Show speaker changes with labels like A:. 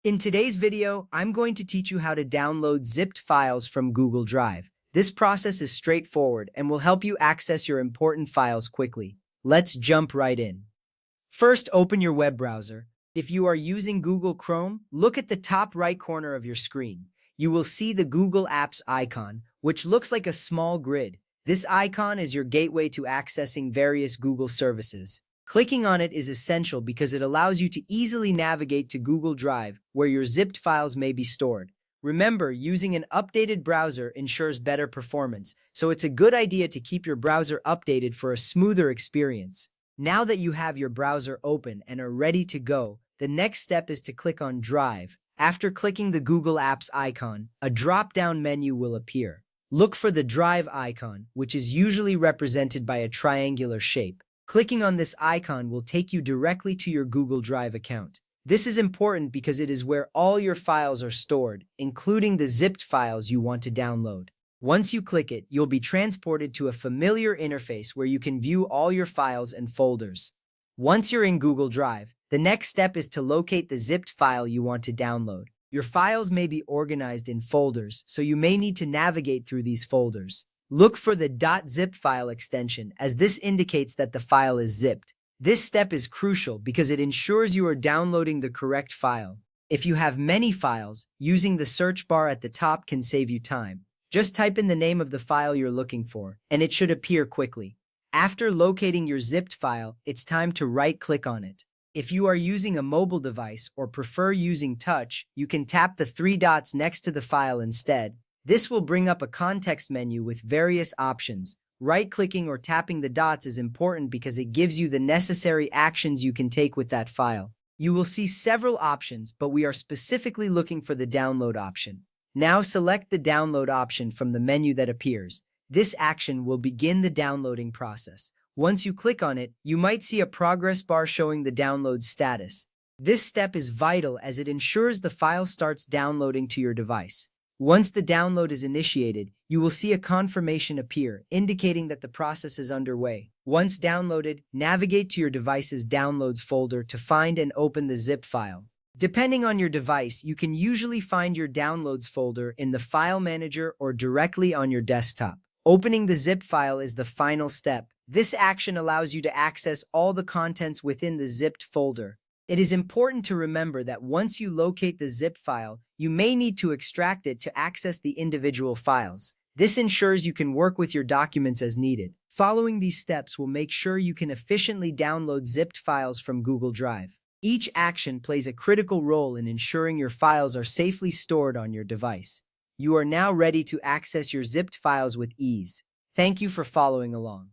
A: In today's video, I'm going to teach you how to download zipped files from Google Drive. This process is straightforward and will help you access your important files quickly. Let's jump right in. First, open your web browser. If you are using Google Chrome, look at the top right corner of your screen. You will see the Google Apps icon, which looks like a small grid. This icon is your gateway to accessing various Google services. Clicking on it is essential because it allows you to easily navigate to Google Drive, where your zipped files may be stored. Remember, using an updated browser ensures better performance, so it's a good idea to keep your browser updated for a smoother experience. Now that you have your browser open and are ready to go, the next step is to click on Drive. After clicking the Google Apps icon, a drop-down menu will appear. Look for the Drive icon, which is usually represented by a triangular shape. Clicking on this icon will take you directly to your Google Drive account. This is important because it is where all your files are stored, including the zipped files you want to download. Once you click it, you'll be transported to a familiar interface where you can view all your files and folders. Once you're in Google Drive, the next step is to locate the zipped file you want to download. Your files may be organized in folders, so you may need to navigate through these folders. Look for the .zip file extension, as this indicates that the file is zipped. This step is crucial because it ensures you are downloading the correct file. If you have many files, using the search bar at the top can save you time. Just type in the name of the file you're looking for, and it should appear quickly. After locating your zipped file, it's time to right-click on it. If you are using a mobile device or prefer using touch, you can tap the three dots next to the file instead. This will bring up a context menu with various options. Right-clicking or tapping the dots is important because it gives you the necessary actions you can take with that file. You will see several options, but we are specifically looking for the download option. Now select the download option from the menu that appears. This action will begin the downloading process. Once you click on it, you might see a progress bar showing the download status. This step is vital as it ensures the file starts downloading to your device. Once the download is initiated, you will see a confirmation appear, indicating that the process is underway. Once downloaded, navigate to your device's Downloads folder to find and open the zip file. Depending on your device, you can usually find your Downloads folder in the File Manager or directly on your desktop. Opening the zip file is the final step. This action allows you to access all the contents within the zipped folder. It is important to remember that once you locate the zip file, you may need to extract it to access the individual files. This ensures you can work with your documents as needed. Following these steps will make sure you can efficiently download zipped files from Google Drive. Each action plays a critical role in ensuring your files are safely stored on your device. You are now ready to access your zipped files with ease. Thank you for following along.